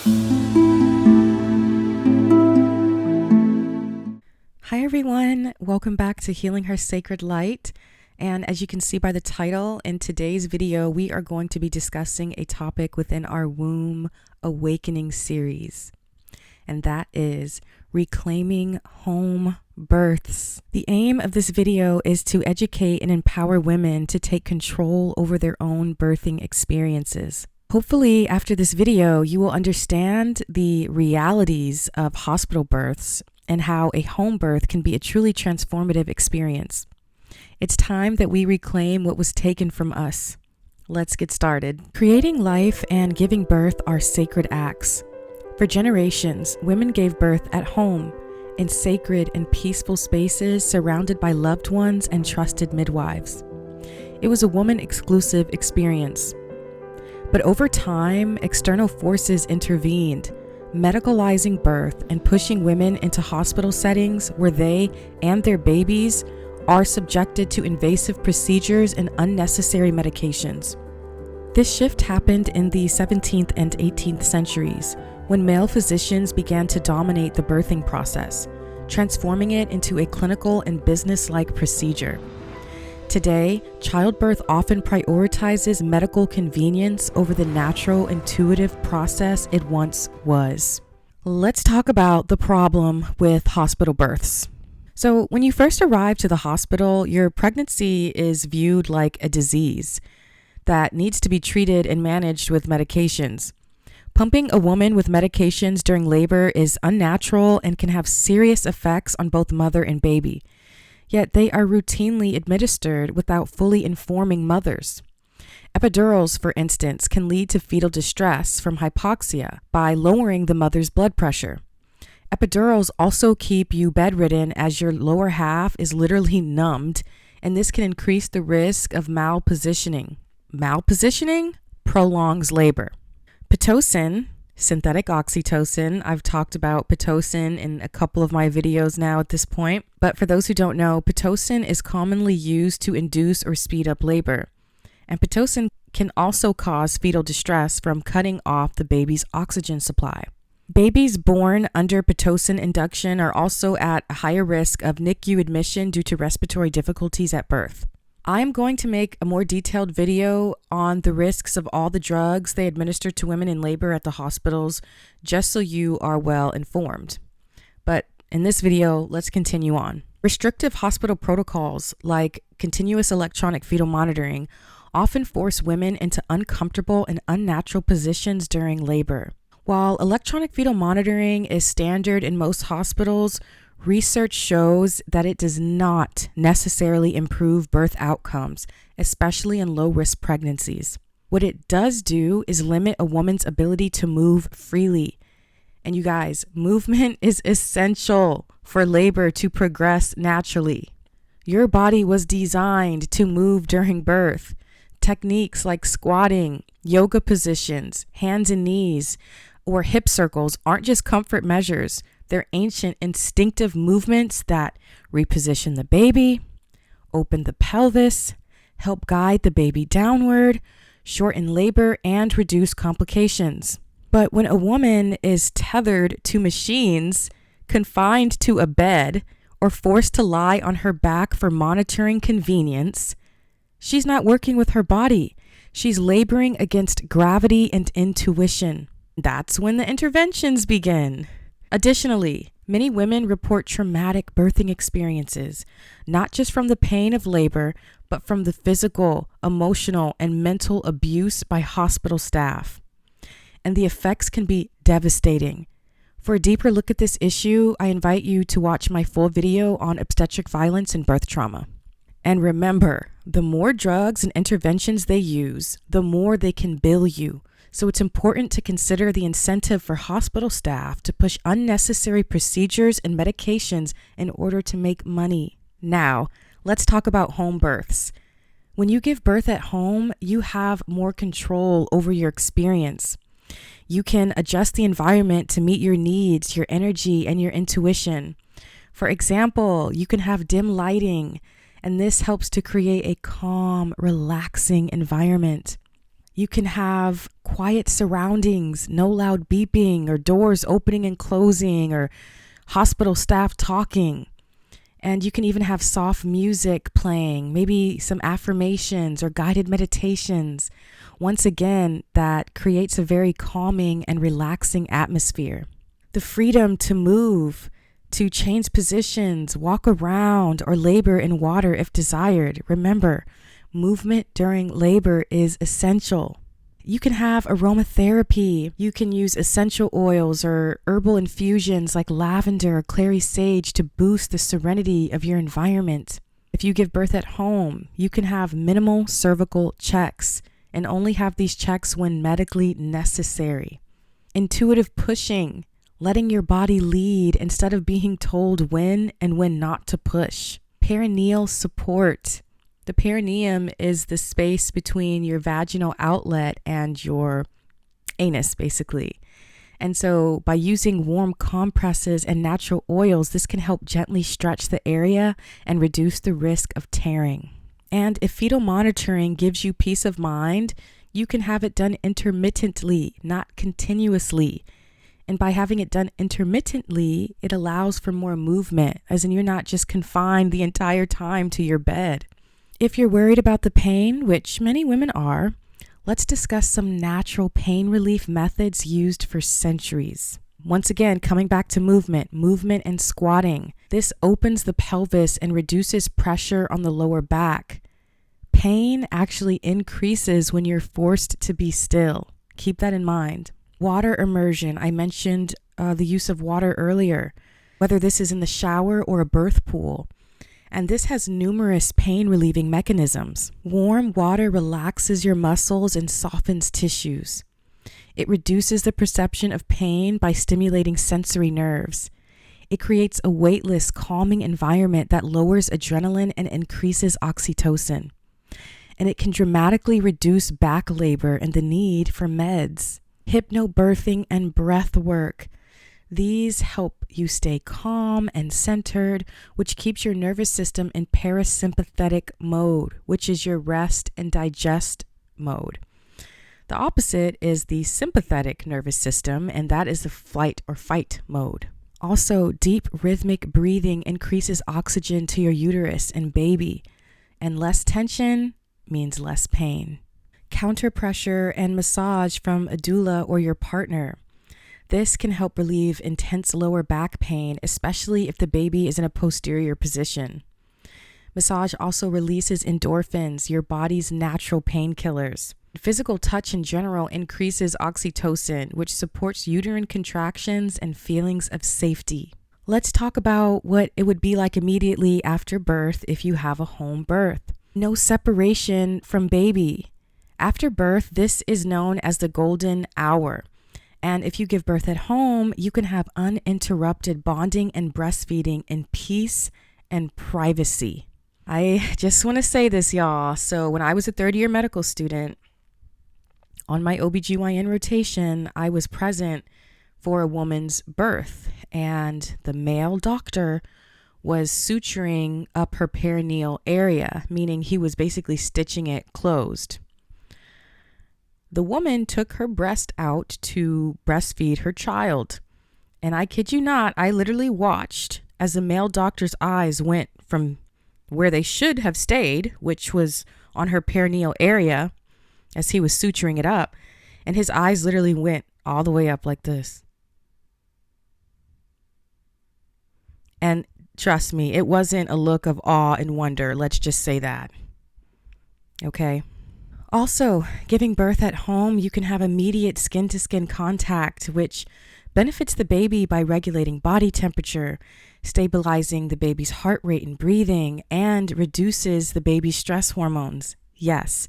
Hi everyone, welcome back to Healing Her Sacred Light. And as you can see by the title, in today's video, we are going to be discussing a topic within our Womb Awakening series. And that is reclaiming home births. The aim of this video is to educate and empower women to take control over their own birthing experiences. Hopefully, after this video, you will understand the realities of hospital births and how a home birth can be a truly transformative experience. It's time that we reclaim what was taken from us. Let's get started. Creating life and giving birth are sacred acts. For generations, women gave birth at home, in sacred and peaceful spaces surrounded by loved ones and trusted midwives. It was a woman-exclusive experience. But over time, external forces intervened, medicalizing birth and pushing women into hospital settings where they and their babies are subjected to invasive procedures and unnecessary medications. This shift happened in the 17th and 18th centuries when male physicians began to dominate the birthing process, transforming it into a clinical and business-like procedure. Today, childbirth often prioritizes medical convenience over the natural, intuitive process it once was. Let's talk about the problem with hospital births. So, when you first arrive to the hospital, your pregnancy is viewed like a disease that needs to be treated and managed with medications. Pumping a woman with medications during labor is unnatural and can have serious effects on both mother and baby. Yet they are routinely administered without fully informing mothers. Epidurals, for instance, can lead to fetal distress from hypoxia by lowering the mother's blood pressure. Epidurals also keep you bedridden as your lower half is literally numbed, and this can increase the risk of malpositioning. Malpositioning prolongs labor. Pitocin, synthetic oxytocin. I've talked about Pitocin in a couple of my videos now at this point. But for those who don't know, Pitocin is commonly used to induce or speed up labor. And Pitocin can also cause fetal distress from cutting off the baby's oxygen supply. Babies born under Pitocin induction are also at a higher risk of NICU admission due to respiratory difficulties at birth. I'm going to make a more detailed video on the risks of all the drugs they administer to women in labor at the hospitals, just so you are well informed. But in this video, let's continue on. Restrictive hospital protocols like continuous electronic fetal monitoring often force women into uncomfortable and unnatural positions during labor. While electronic fetal monitoring is standard in most hospitals, research shows that it does not necessarily improve birth outcomes, especially in low-risk pregnancies. What it does do is limit a woman's ability to move freely. And you guys, movement is essential for labor to progress naturally. Your body was designed to move during birth. Techniques like squatting, yoga positions, hands and knees, or hip circles aren't just comfort measures. They're ancient instinctive movements that reposition the baby, open the pelvis, help guide the baby downward, shorten labor, and reduce complications. But when a woman is tethered to machines, confined to a bed, or forced to lie on her back for monitoring convenience, she's not working with her body. She's laboring against gravity and intuition. That's when the interventions begin. Additionally, many women report traumatic birthing experiences, not just from the pain of labor, but from the physical, emotional, and mental abuse by hospital staff. And the effects can be devastating. For a deeper look at this issue, I invite you to watch my full video on obstetric violence and birth trauma. And remember, the more drugs and interventions they use, the more they can bill you. So it's important to consider the incentive for hospital staff to push unnecessary procedures and medications in order to make money. Now, let's talk about home births. When you give birth at home, you have more control over your experience. You can adjust the environment to meet your needs, your energy, and your intuition. For example, you can have dim lighting, and this helps to create a calm, relaxing environment. You can have quiet surroundings, no loud beeping or doors opening and closing or hospital staff talking. And you can even have soft music playing, maybe some affirmations or guided meditations. Once again, that creates a very calming and relaxing atmosphere. The freedom to move, to change positions, walk around, or labor in water if desired. Remember, movement during labor is essential. You can have aromatherapy. You can use essential oils or herbal infusions like lavender or clary sage to boost the serenity of your environment. If you give birth at home, you can have minimal cervical checks and only have these checks when medically necessary. Intuitive pushing, letting your body lead instead of being told when and when not to push. Perineal support. The perineum is the space between your vaginal outlet and your anus, basically. And so by using warm compresses and natural oils, this can help gently stretch the area and reduce the risk of tearing. And if fetal monitoring gives you peace of mind, you can have it done intermittently, not continuously. And by having it done intermittently, it allows for more movement, as in you're not just confined the entire time to your bed. If you're worried about the pain, which many women are, let's discuss some natural pain relief methods used for centuries. Once again, coming back to movement and squatting. This opens the pelvis and reduces pressure on the lower back. Pain actually increases when you're forced to be still. Keep that in mind. Water immersion. I mentioned the use of water earlier, whether this is in the shower or a birth pool. And this has numerous pain relieving mechanisms. Warm water relaxes your muscles and softens tissues. It reduces the perception of pain by stimulating sensory nerves. It creates a weightless, calming environment that lowers adrenaline and increases oxytocin. And it can dramatically reduce back labor and the need for meds. Hypnobirthing and breath work. These help you stay calm and centered, which keeps your nervous system in parasympathetic mode, which is your rest and digest mode. The opposite is the sympathetic nervous system, and that is the flight or fight mode. Also, deep rhythmic breathing increases oxygen to your uterus and baby, and less tension means less pain. Counter pressure and massage from a doula or your partner. This can help relieve intense lower back pain, especially if the baby is in a posterior position. Massage also releases endorphins, your body's natural painkillers. Physical touch in general increases oxytocin, which supports uterine contractions and feelings of safety. Let's talk about what it would be like immediately after birth if you have a home birth. No separation from baby. After birth, this is known as the golden hour. And if you give birth at home, you can have uninterrupted bonding and breastfeeding in peace and privacy. I just want to say this, y'all. So when I was a third-year medical student, on my OBGYN rotation, I was present for a woman's birth, and the male doctor was suturing up her perineal area, meaning he was basically stitching it closed. The woman took her breast out to breastfeed her child. And I kid you not, I literally watched as the male doctor's eyes went from where they should have stayed, which was on her perineal area, as he was suturing it up. And his eyes literally went all the way up like this. And trust me, it wasn't a look of awe and wonder. Let's just say that. Okay. Also, giving birth at home, you can have immediate skin-to-skin contact, which benefits the baby by regulating body temperature, stabilizing the baby's heart rate and breathing, and reduces the baby's stress hormones. Yes,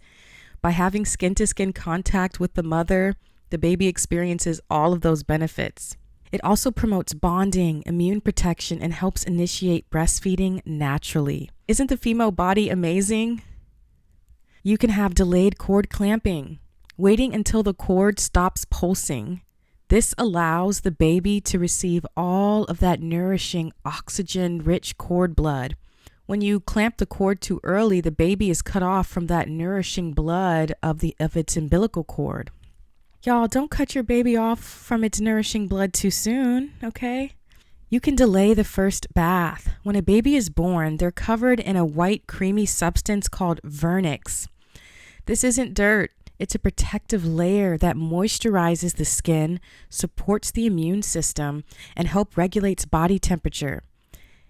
by having skin-to-skin contact with the mother, the baby experiences all of those benefits. It also promotes bonding, immune protection, and helps initiate breastfeeding naturally. Isn't the female body amazing? You can have delayed cord clamping, waiting until the cord stops pulsing. This allows the baby to receive all of that nourishing, oxygen-rich cord blood, When you clamp the cord too early, the baby is cut off from that nourishing blood of its umbilical cord. Y'all, don't cut your baby off from its nourishing blood too soon, okay? You can delay the first bath. When a baby is born, they're covered in a white, creamy substance called vernix. This isn't dirt. It's a protective layer that moisturizes the skin, supports the immune system, and helps regulates body temperature.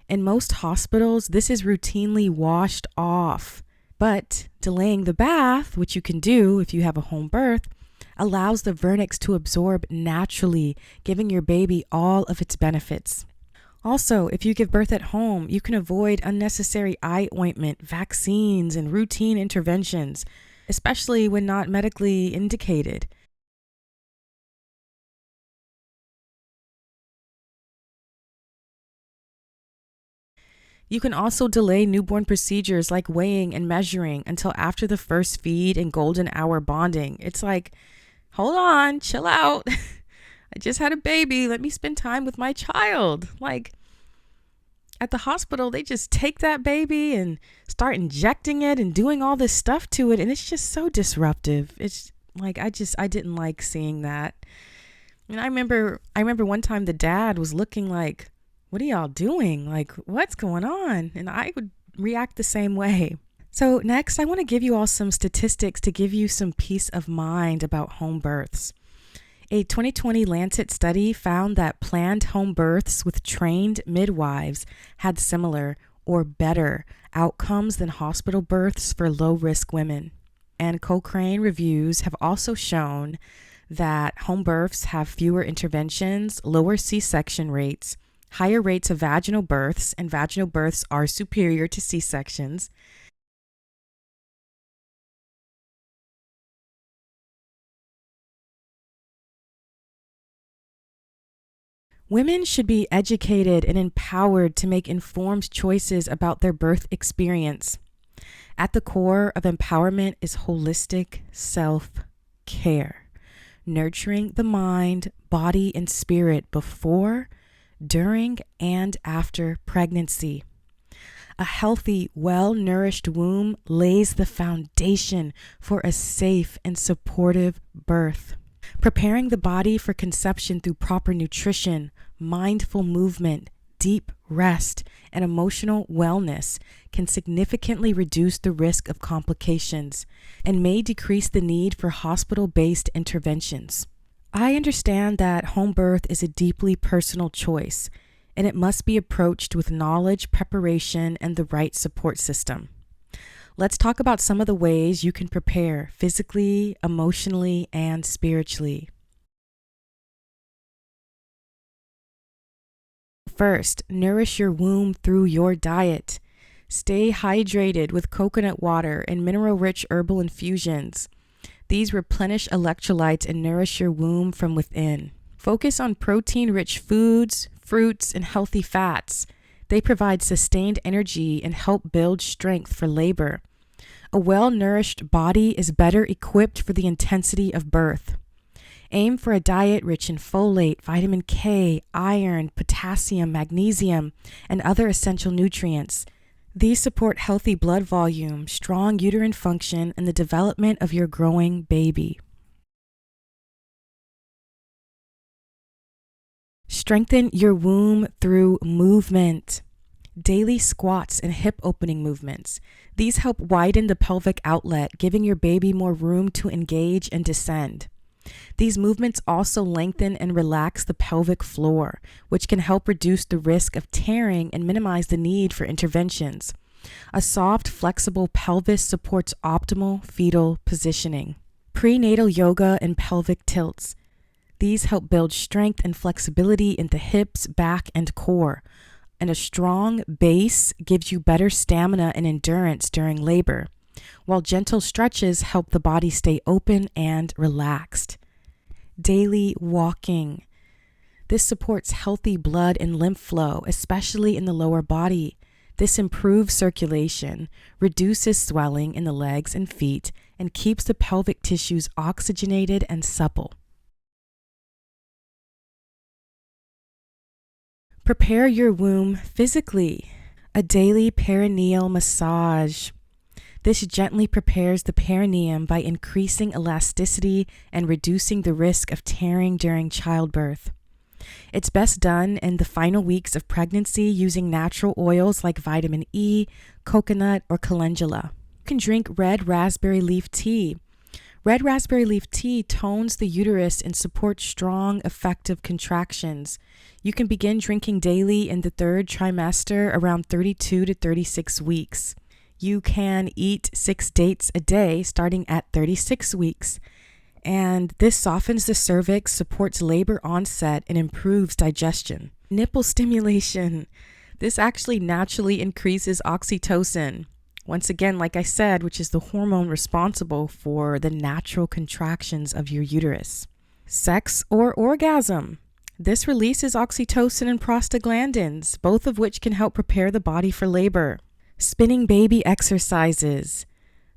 In most hospitals, this is routinely washed off. But delaying the bath, which you can do if you have a home birth, allows the vernix to absorb naturally, giving your baby all of its benefits. Also, if you give birth at home, you can avoid unnecessary eye ointment, vaccines, and routine interventions, especially when not medically indicated. You can also delay newborn procedures like weighing and measuring until after the first feed and golden hour bonding. It's like, hold on, chill out. I just had a baby. Let me spend time with my child. Like, at the hospital, they just take that baby and start injecting it and doing all this stuff to it. And it's just so disruptive. It's like, I didn't like seeing that. And I remember one time the dad was looking like, what are y'all doing? Like, what's going on? And I would react the same way. So next, I want to give you all some statistics to give you some peace of mind about home births. A 2020 Lancet study found that planned home births with trained midwives had similar or better outcomes than hospital births for low-risk women. And Cochrane reviews have also shown that home births have fewer interventions, lower C-section rates, higher rates of vaginal births, and vaginal births are superior to C-sections. Women should be educated and empowered to make informed choices about their birth experience. At the core of empowerment is holistic self-care, nurturing the mind, body, and spirit before, during, and after pregnancy. A healthy, well-nourished womb lays the foundation for a safe and supportive birth. Preparing the body for conception through proper nutrition, mindful movement, deep rest, and emotional wellness can significantly reduce the risk of complications and may decrease the need for hospital-based interventions. I understand that home birth is a deeply personal choice, and it must be approached with knowledge, preparation, and the right support system. Let's talk about some of the ways you can prepare physically, emotionally, and spiritually. First, nourish your womb through your diet. Stay hydrated with coconut water and mineral-rich herbal infusions. These replenish electrolytes and nourish your womb from within. Focus on protein-rich foods, fruits, and healthy fats. They provide sustained energy and help build strength for labor. A well-nourished body is better equipped for the intensity of birth. Aim for a diet rich in folate, vitamin K, iron, potassium, magnesium, and other essential nutrients. These support healthy blood volume, strong uterine function, and the development of your growing baby. Strengthen your womb through movement. Daily squats and hip opening movements. These help widen the pelvic outlet, giving your baby more room to engage and descend. These movements also lengthen and relax the pelvic floor, which can help reduce the risk of tearing and minimize the need for interventions. A soft, flexible pelvis supports optimal fetal positioning. Prenatal yoga and pelvic tilts. These help build strength and flexibility in the hips, back, and core. And a strong base gives you better stamina and endurance during labor, while gentle stretches help the body stay open and relaxed. Daily walking. This supports healthy blood and lymph flow, especially in the lower body. This improves circulation, reduces swelling in the legs and feet, and keeps the pelvic tissues oxygenated and supple. Prepare your womb physically. A daily perineal massage. This gently prepares the perineum by increasing elasticity and reducing the risk of tearing during childbirth. It's best done in the final weeks of pregnancy using natural oils like vitamin E, coconut, or calendula. You can drink red raspberry leaf tea. Red raspberry leaf tea tones the uterus and supports strong, effective contractions. You can begin drinking daily in the third trimester around 32 to 36 weeks. You can eat 6 dates a day starting at 36 weeks. And this softens the cervix, supports labor onset, and improves digestion. Nipple stimulation. This actually naturally increases oxytocin. Once again, like I said, which is the hormone responsible for the natural contractions of your uterus. Sex or orgasm. This releases oxytocin and prostaglandins, both of which can help prepare the body for labor. Spinning baby exercises.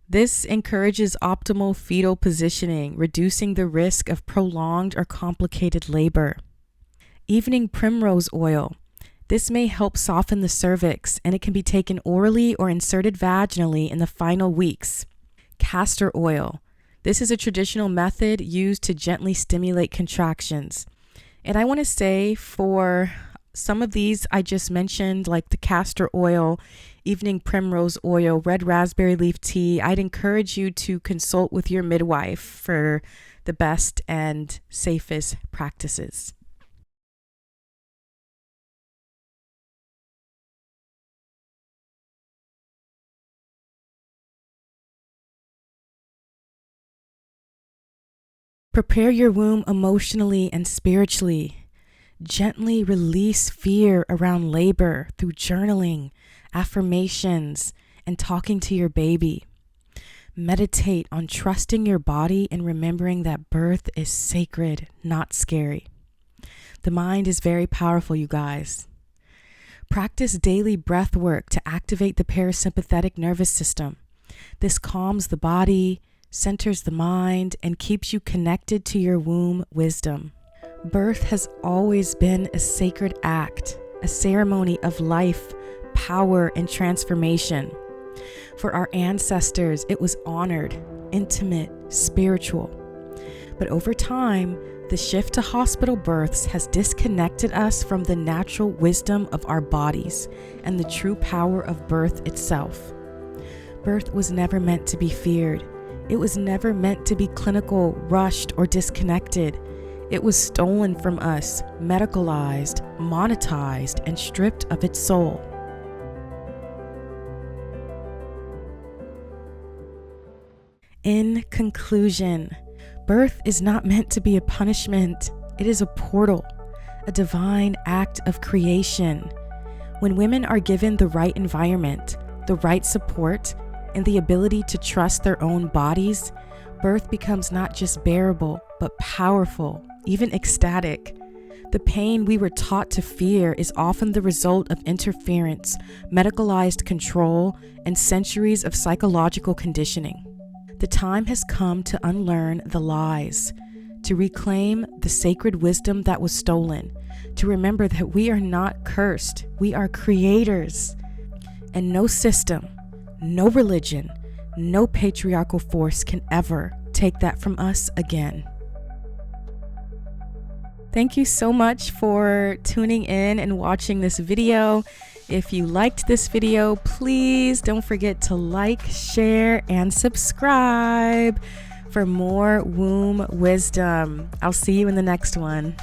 This encourages optimal fetal positioning, reducing the risk of prolonged or complicated labor. Evening primrose oil. This may help soften the cervix, and it can be taken orally or inserted vaginally in the final weeks. Castor oil. This is a traditional method used to gently stimulate contractions. And I want to say for some of these I just mentioned, like the castor oil, evening primrose oil, red raspberry leaf tea, I'd encourage you to consult with your midwife for the best and safest practices. Prepare your womb emotionally and spiritually. Gently release fear around labor through journaling, affirmations, and talking to your baby. Meditate on trusting your body and remembering that birth is sacred, not scary. The mind is very powerful, you guys. Practice daily breath work to activate the parasympathetic nervous system. This calms the body, centers the mind, and keeps you connected to your womb wisdom. Birth has always been a sacred act, a ceremony of life, power, and transformation. For our ancestors, it was honored, intimate, spiritual. But over time, the shift to hospital births has disconnected us from the natural wisdom of our bodies and the true power of birth itself. Birth was never meant to be feared. It was never meant to be clinical, rushed, or disconnected. It was stolen from us, medicalized, monetized, and stripped of its soul. In conclusion, birth is not meant to be a punishment. It is a portal, a divine act of creation. When women are given the right environment, the right support, and the ability to trust their own bodies, birth becomes not just bearable, but powerful, even ecstatic. The pain we were taught to fear is often the result of interference, medicalized control, and centuries of psychological conditioning. The time has come to unlearn the lies, to reclaim the sacred wisdom that was stolen, to remember that we are not cursed, we are creators. And no system, no religion, no patriarchal force can ever take that from us again. Thank you so much for tuning in and watching this video. If you liked this video, please don't forget to like, share, and subscribe for more womb wisdom. I'll see you in the next one.